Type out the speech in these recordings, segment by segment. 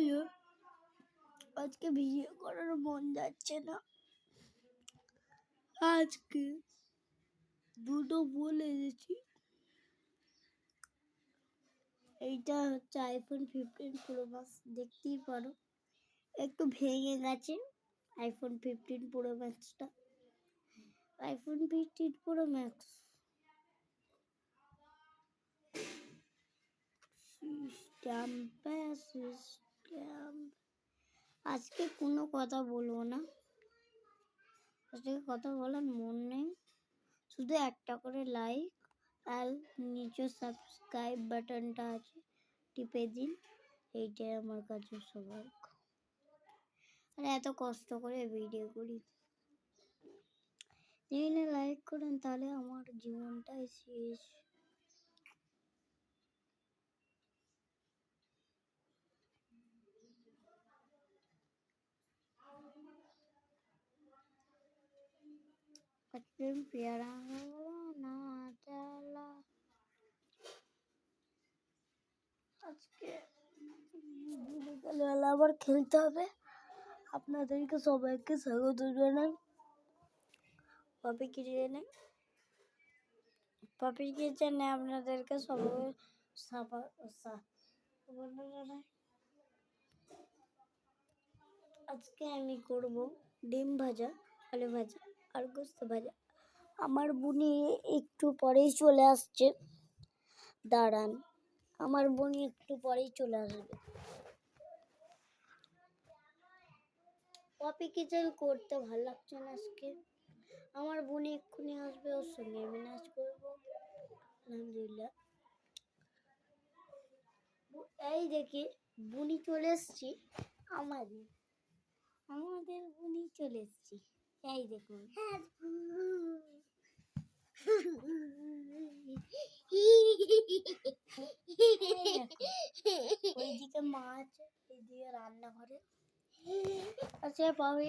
বললো আজকে ভিডিও করার মন যাচ্ছে না। আজকে দুটো বলে এসেছি। এইটা হচ্ছে আইফোন 15 প্রো ম্যাক্স, দেখতেই পারো একটু ভেঙে গেছে। আইফোন 15 প্রো ম্যাক্সটা, আইফোন 15 প্রো ম্যাক্স সিস্টেম। আজকে কোনো কথা বলবো না, আজকে কথা বলার মন নেই। শুধু একটা করে লাইক আর নিচে সাবস্ক্রাইব বাটনটা আছে, টিপে দিন। এইটাই আমার কাছে সবার। আর এত কষ্ট করে ভিডিও করি, যদি না লাইক করেন তাহলে আমার জীবনটাই শেষ। পেয়ারা না চালা আজকে বিকেলবেলা আবার খেলতে হবে। আপনাদেরকে সবাইকে স্বাগত জানাই পপি কিচেনে। পপি কিচেনে আপনাদেরকে সবাই জানাই। আজকে আমি করব ডিম ভাজা, আলু ভাজা আর গোস্ত ভাজা। আমার বুনি একটু পরেই চলে আসছে, দাঁড়ান, আমার বুনি একটু পরেই চলে আসবে। পপি কিচেন করতে ভালো লাগছে না আজকে। আমার বুনি এক্ষুনি আসবে, ওর সঙ্গে আমি নাচ করবো। আলহামদুলিল্লাহ। এই দেখি বুনি চলে এসছি, আমাদের বুনি চলে এসছি। এই দেখুন, ওইদিকে মাছ, এদিকে রান্নাঘরে। আচ্ছা পাবি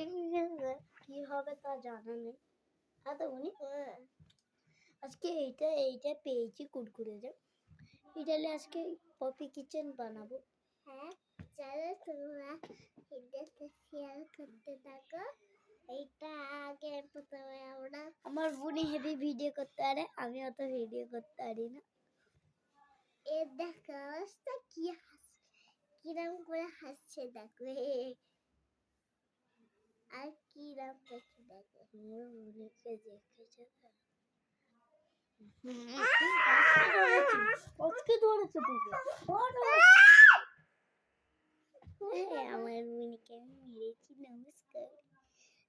কি হবে তা জানা নেই। হ্যাঁ তো বুনি, আজকে এইটা পেয়েছি কুরকুরে। এটা আজকে পপি কিচেন বানাবো। হ্যাঁ চলো তোমরা ভিডিওতে শেয়ার করতে থাকো। এইটা আগে প্রথমে আমরা, আমার বুনি হেভি ভিডিও করতে পারে, আমি অত ভিডিও করতে পারি না। এ দেখো অবস্থা কি কিরম করে হাসছে দেখো, আর কিরম করছে দেখো। আমার বুনিকে দেখেছে আজকে ধরেছে তোকে। আমার বুনিকে আমি মেরেছি। নমস্কার,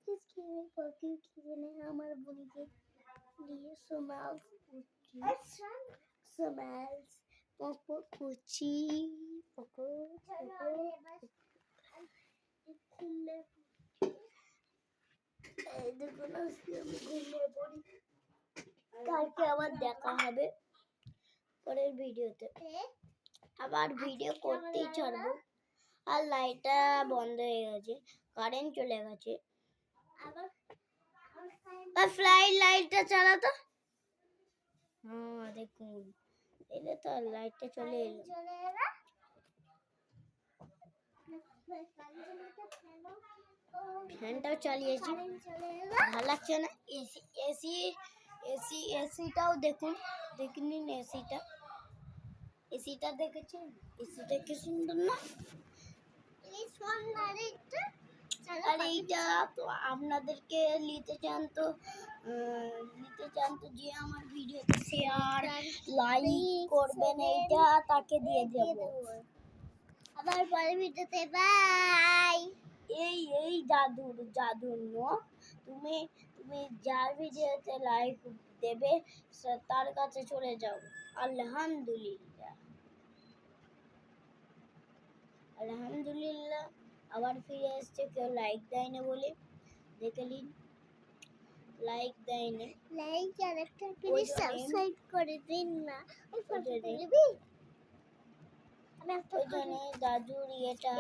আজকে আমি পপি কিচেনে আমার বুনিকে দিয়ে পকো কুচি এই দেখুন, আজকে আমি ঘুমিয়ে পড়ি। কালকে আবার দেখা হবে পরের ভিডিওতে, আবার ভিডিও করতেই ছাড়বো। আর লাইটটা বন্ধ হয়ে গেছে, কারেন্ট চলে গেছে। আবার ফ্লাইট লাইটটা চালাতো। হ্যাঁ দেখুন, এলে তো লাইটটা চলে এলো। ফ্যানটাও চালিয়েছি, ভালো লাগছে না। এসিটাও দেখুন, দেখে নিন এসিটা দেখেছেন? এসিটা কি সুন্দর না? আর এইটা তো আপনাদেরকে নিতে চান তো যে আমার ভিডিওতে শেয়ার লাইক করবেন, এইটা তাকে দিয়ে দেব। আবার পরের ভিডিওতে বাই। এই জাদুর নখ, তুমি যার ভিডিওতে লাইক দেবে তার কাছে চলে যাও। আলহামদুলিল্লাহ আবার ফিরে এসছে। কেউ লাইক দেয় না বলে, দেখে নিন লাইক দেয় না। লাইক আর একটা প্লিজ সাবস্ক্রাইব করে দিন না। ওই ফটো দিবি, আমি একটা জানি দাদুর ইয়েটা